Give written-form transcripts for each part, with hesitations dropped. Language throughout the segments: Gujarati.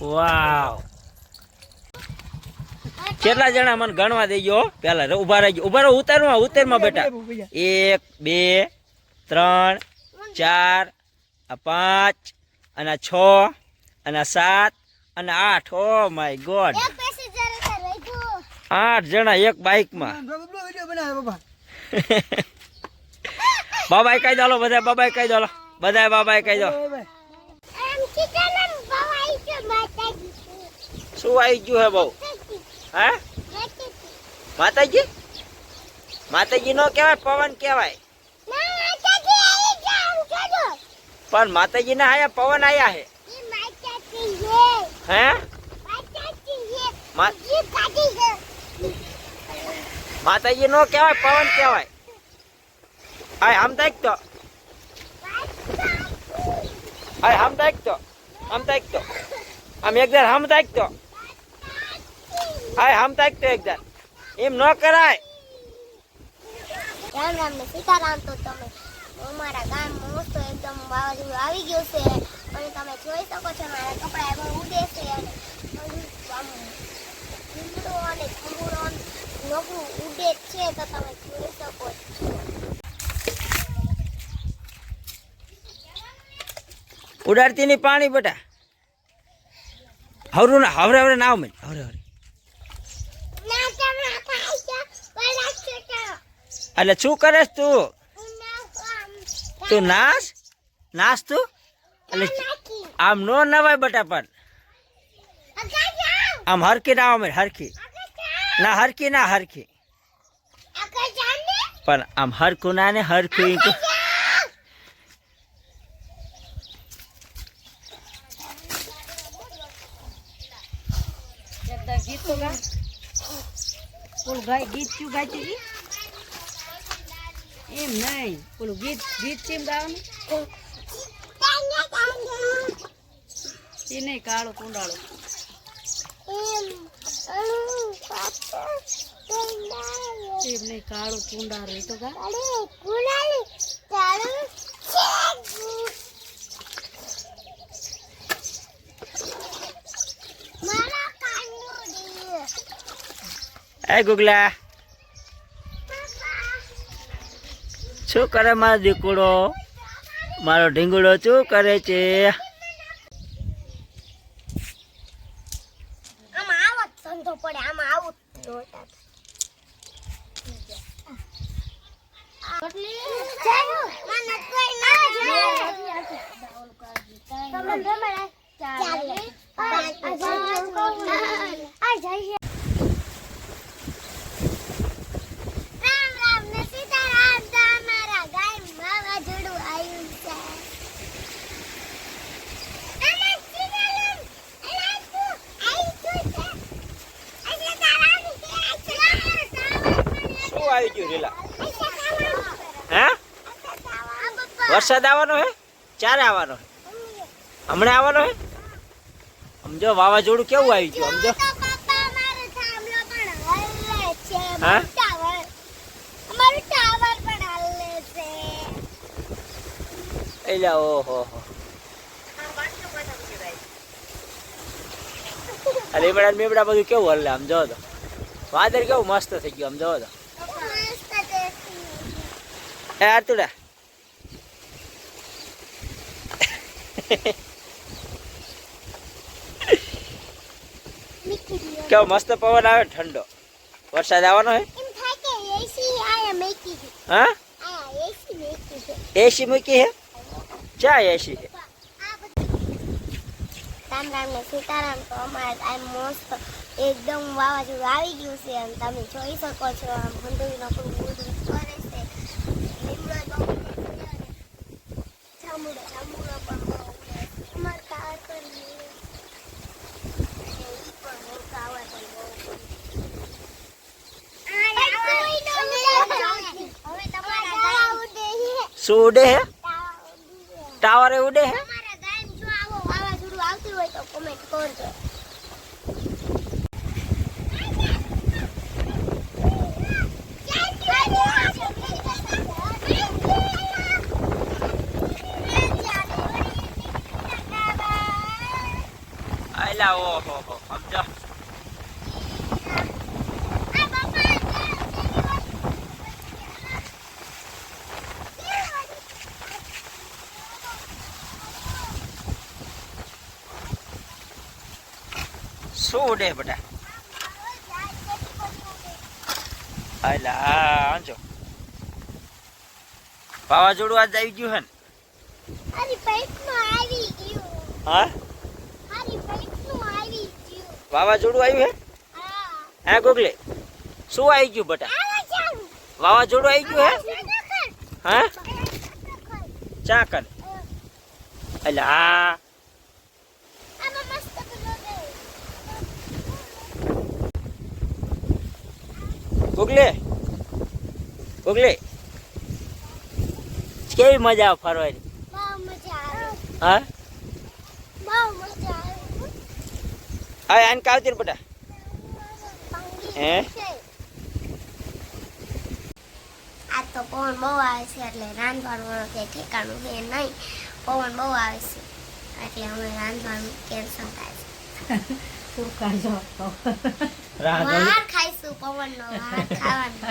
વાવ કેટલા જણા મને ગણવા દેજો પેલા ઉભા રહેજો ઉભા રહો ઉતારમાં બેટા 1 2 3 4 5 અને 6 અને 7 અને 8 ઓ માય ગોડ 8 જણા એક બાઇકમાં બાબાઈ કહી દો બધા બાબાઈ કહી દો બધા બાબાઈ કહી દો શું આવી ગયું હે બહુ હે માતાજી માતાજી નો કહેવાય પવન કહેવાય પણ માતાજી ના આયા પવન આયા હે હે માતાજી નો કહેવાય પવન કહેવાય આય આમ દેખ તો આય આમ દેખ તો આમ એકદમ આમ દેખ તો આય આમ દેખ તો એકદમ એમ ન કરાય રામ રામ ને સીતારામ તો તમે અમારા ગામમાં મસ્ત એકદમ વાવાઝોડું આવી ગયું છે અને તમે જોઈ શકો છો મારા કપડા એમાં ઉડે છે અને લીમડો અને ખંભુરો નોકરું ઉડે છે તો તમે જોઈ શકો છો ઉડાડતી ની પાણી બેટા હવરું ના હવરે નાવ મેં હવરે એટલે શું કરેશ તું નાશ તું એટલે આમ નો નવાય બટા પણ આમ હરખી ના આવે હરખી ના હરખી પણ આમ હરખું ના ને હરખું ગીત તો ગા પેલું ગીત શું ગાય છે એમ નહીં પેલું ગીત કેમ ગાવાનું એ નહીં કાળો કુંડાળો એમ નહીં કાળો કુંડાળો એ તો ગા એ ગુગલા શું કરે મારો દીકડો મારો ઢીંગડો શું કરે છે આમાં આવો ધંધો પડે આમાં આવું આવી ગયું રીલા હે વરસાદ આવવાનો હે ચારે આવવાનો હે હમણાં આવવાનો હે સમજો વાવાઝોડું કેવું આવી ગયું સમજો હા એટલે ઓહો લીમડા મીમડા બધું કેવું હલે આમ જો તો વાદળ કેવું મસ્ત થઈ ગયું આમ જો તો એ આરતુડા કેવો મસ્ત પવન આવે ઠંડો વરસાદ આવવાનો હે હા એસી મૂકી હે ચા એસી હે રામ રામ ને સીતારામ તો અમારે આ મસ્ત એકદમ વાવાઝોડું આવી ગયું છે અને તમે જોઈ શકો છો આમ ભંડોળીનો પૂરું કરે છે લીમડો જામુડો પણ અમાર કાળ કરી શું ઉડે હે ટાવરે ઉડે હે તો કોમેન્ટ કરજો એલા ઓહો હો સમજો શું ઉડે બેટા એલા આંજો વાવાઝોડું આજ આવી ગયું હે ને મારી પેટમાં આવી ગયું હા મારી પેટમાં આવી ગયું વાવાઝોડું આવ્યું હે હા હે ગોગલે શું આવી ગયું બેટા આવા ચાલ વાવાઝોડું આવી ગયું હે હા ચા કર એટલે આ આમાં મસ્ત પેલો છે ગોગલે ગોગલે કેવી મજા આવે ફરવાની બહુ મજા આવે હા બહુ મજા આવે હવે આને કાવતી ને બેટા હે? આ તો પવન બહુ આવે છે એટલે રાંધવાનું કે ઠેકાણું છે નહીં પવન બહુ આવે છે એટલે અમે રાંધવાનું કેન્સલ થાય છે તું કાઢો વાર ખાઈશું પવનનો વાર ખાવાનો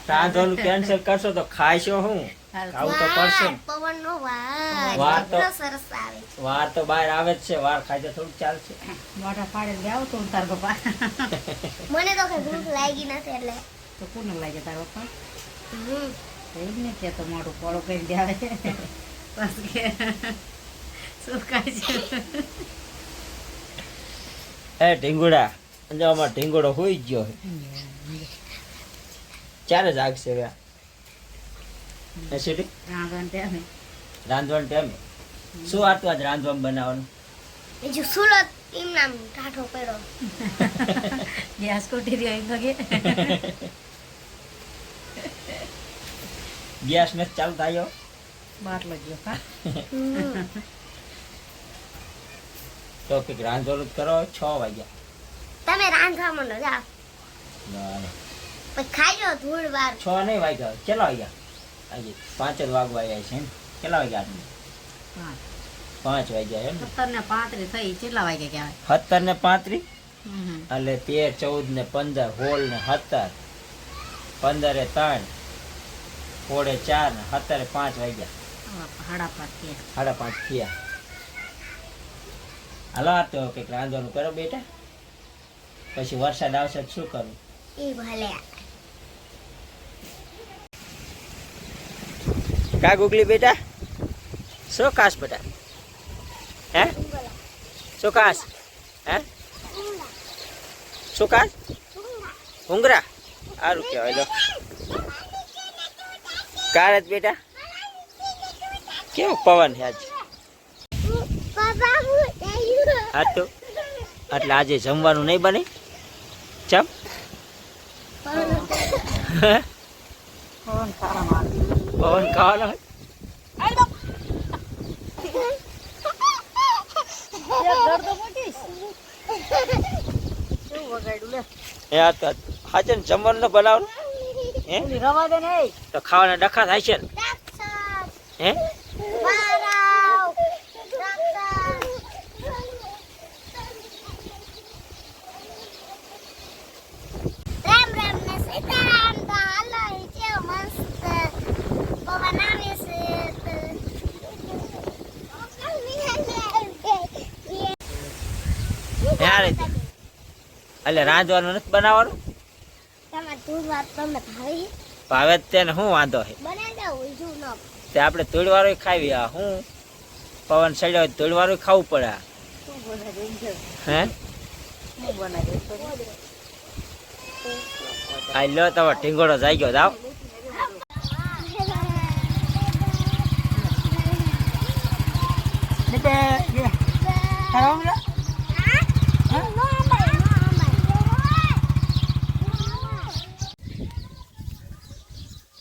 રાંધવાનું કેન્સલ કરશો તો ખાઈશો હું ખાવું તો પડશે ને. પવનનો વાર વાર તો- એટલો સરસ આવે છે વાર તો બહાર આવે જ છે વાર ખાઈ તો થોડુંક ચાલશે મોટા પાડે લઈ આવો તો તાર પપ્પા મને તો કઈ ભૂખ લાગી નથી એટલે તો કોને લાગે તાર પપ્પા હમ. એ જ ને કે તો મોટું પોળો કરી દે આવે બસ કે શું કાંઈ છે એ ઢીંગુડા જો અમારો ઢીંગુડો હોઈ જ ગયો છે. ક્યારે જાગશે હવે આ? એ સીટી રાંધવાનું ટાઈમે રાંધવાનું ટાઈમે શું હતું આજ રાંધવામાં બનાવવાનું બીજું સુરત એમ નામ ટાઢો પડ્યો ગેસ કોટી રહ્યો એમ લાગે ગેસ ને ચાલુ થાય બાટલો ગયો હા તો કંઈક રાંધવાનું જ કરો 6 વાગ્યા તમે રાંધવા માંડો જાઓ ના, પછી ખાઈ લો ધૂળ વાર 6 નહીં વાગ્યા કેટલા વાગ્યા આજે 5 જ વાગવા આવ્યા છે ને કેટલા વાગ્યા આટલું? 5 વાગ્યા એમ ને 17 ને 35 થઈ કેટલા વાગે કહેવાય 17 ને 35 એટલે 13 14 ને 15 16 ને 17 15 એ 3 16 4 ને 17 5 વાગ્યા હાડા પાંચ થયા 5:30 થયા હાલો આ તો કંઈક રાંધવાનું કરો બેટા પછી વરસાદ આવશે તો શું કરવું એ ભલે કા ગુગલી બેટા શું કાશ બેટા હે શું કાશ હે શું કાશ ઉંગરા સારું કહેવાય લો કાળ જ બેટા કેવું પવન છે આજ બાબા આ તો એટલે આજે જમવાનું નહીં બને ચમ પવન સારા માર પવન ખાવાનો હોય? શું વગાડ્યું લે એ આ તો હાચે ને જમવાનું ન બનાવવાનું હે ઓલી રવા દે ને તો ખાવાના ડખા થાય છે ને હે રામ રામ ને સીતારામ તો હાલો ઈ કેવો મસ્ત પવન આવે છે યાર એટલે રાંધવાનું નથી બનાવવાનું તમે દૂધ વાત તમને ભાવી ભાવે જ તેને શું વાંધો છે બનાવી દો ઉજું ન તે આપણે તોડવાળું ખાવી આ હું પવન સડ્યો હોય તોડવાળું ખાવું પડે આ. શું બનાવ્યું એમ છે હે શું બનાવ્યું આ લો તમારો ઢીંગોળો જાય ગયો જાવ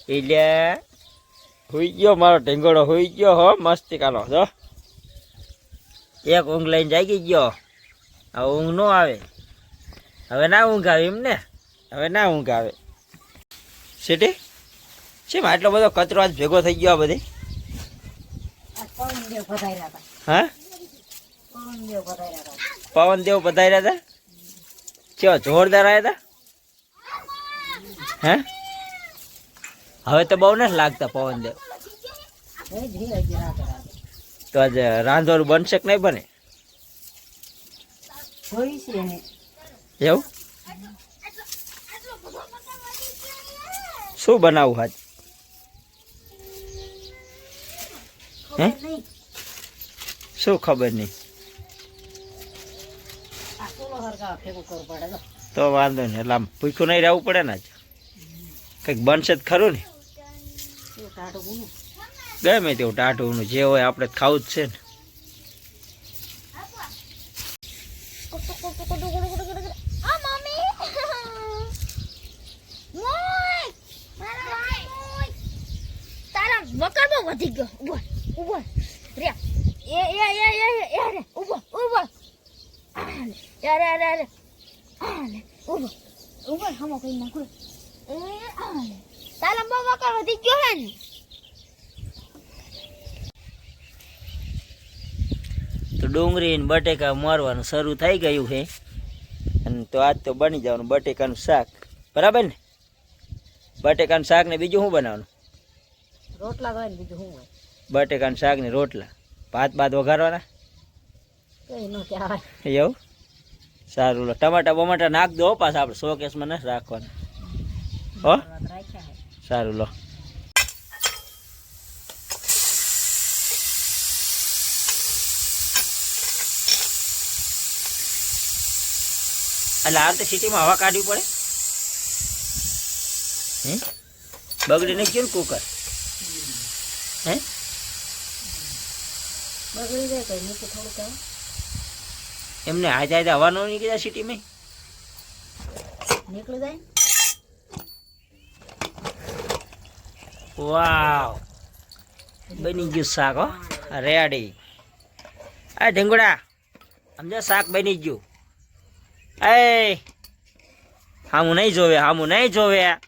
એટલે હુઈ ગયો મારો ઢીંગોળો હુઈ ગયો હો મસ્તી કાનો જો એક ઊંઘ લઈને જાગી ગયો હવે ઊંઘ નો આવે હવે ના ઊંઘ આવે એમ ને હવે ના ઊંઘ આવે સીટી શેમ આટલો બધો કચરો આજ ભેગો થઈ ગયો આ બધી પવન દેવ વધાર્યા હતા હા પવન પવન દેવ પધાર્યા હતા કેવા જોરદાર આવ્યા હતા હે હવે તો બહુ નથી લાગતા પવન દેવ તો આજે રાંધવાનું બનશે કે નહીં બને એવું શું બનાવું આજ હે શું ખબર નહીં તો વાંધો નહીં એટલે આમ ભૂખ્યું નહીં રહેવું પડે ને આજ કંઈક બનશે જ ખરું ને ગમે તેવું ટાઢું જે હોય આપણે ખાવું જ છે ને વકર બહુ વધી ગયો ઉભો ઉભો રે રે ઉભો ઉભો રે રે ઉભો ઉભો હમો કઈ નાખો તારા બહુ વકર વધી ગયો હે ને તો ડુંગળી ને બટેકા મારવાનું શરૂ થઈ ગયું છે અને તો આજ તો બની જવાનું બટેકાનું શાક બરાબર ને બટેકાનું શાક ને બીજું શું બનાવવાનું રોટલા હોય ને બીજું શું હોય બટેકાનું શાક ને રોટલા ભાત વઘારવાના કઈ ન કહેવાય એવું સારું લો ટમાટા બમાટા નાખ દો પાછા આપણે શોકેસમાં નથી રાખવાના હો સારું લો એટલે આ તો સિટીમાં હવા કાઢવી પડે બગડી નહીં ગયું ને કુકર હે બગડી જાય કઈ નીચે થોડું કહે એમને આજે આજે હવા ન નીકળી જાય સિટીમાં નીકળી જાય વાવ બની ગયું શાક હો રેડી આ ઢીંગુડા સમજો શાક બની ગયું એ હામું નહીં જોવે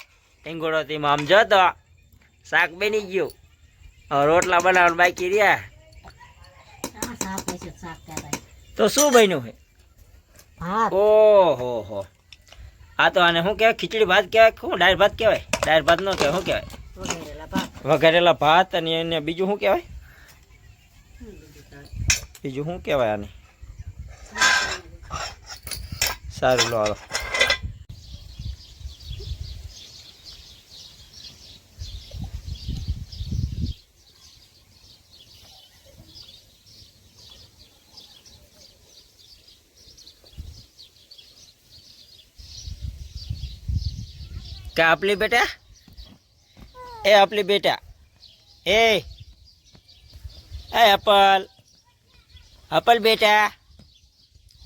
ઢીંગુડો તેમાં સમજો તો શાક બની ગયું હવે રોટલા બનાવવાનું બાકી રહ્યા તો શું બન્યું છે ઓહો હો આ તો આને શું કહેવાય ખીચડી ભાત કહેવાય શું દાળ ભાત કહેવાય દાળ ભાત નો કહેવાય શું કહેવાય વઘારેલા ભાત અને એને બીજું શું કહેવાય બીજું શું કહેવાય આને સારું લો હાલો क्या आपली बेटा ए अपल बेटा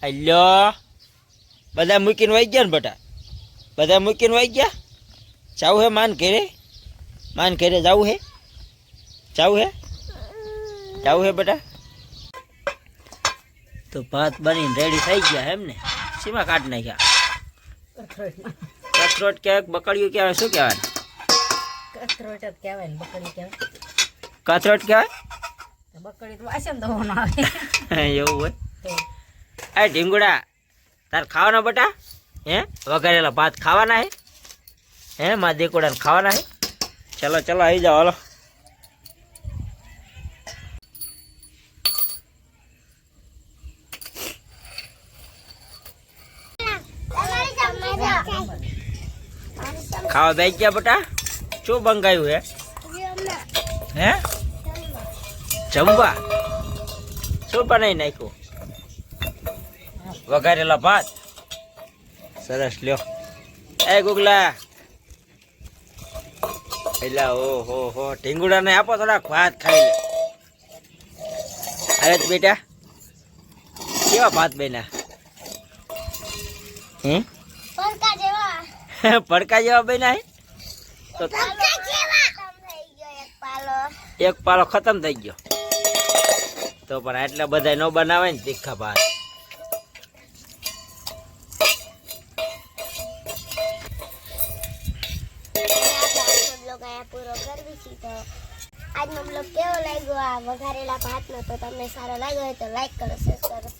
हेलो બધા મૂકીને વહી ગયા ને બેટા બધા મૂકીને વહી ગયા જાવું હે માન ઘરે જાવું હે બેટા તો ભાત બનીને રેડી થઈ ગયા એમ ને સીમા કાઢી નાખ્યા કથરોટ કહેવાય બકડીયું કહેવાય શું કહેવાય કથરોટ જ કહેવાય ને બકડી કહેવાય કથરોટ કહેવાય બકડી તો વાસણ ધોવાનો આવે એવું હોય એ ઢીંગુડા તાર ખાવાના બેટા હે વઘારેલા ભાત ખાવાના હે મારા દેકોડા ખાવાના હે ચલો આવી જાઓ હાલો ખાવા બેસી ગયા બેટા શું બંગાયું હે જમવા શું બનાવી નાખ્યું વઘારેલા ભાત સરસ લ્યો એ ગુગલા એટલે ઓહો ઢીંગુડા ને આપો થોડાક ભાત ખાઈ લે અરે બેટા કેવા ભાત બન્યા પડકા જેવા બન્યા હે તો એક પાલો ખતમ થઈ ગયો તો પણ આટલા બધા ન બનાવે ને તીખા ભાત પૂરો કરવી છે તો આજનો બ્લોગ કેવો લાગ્યો આ વઘારેલા ભાતનો તો તમને સારો લાગ્યો હોય તો લાઈક કરો શેર કરો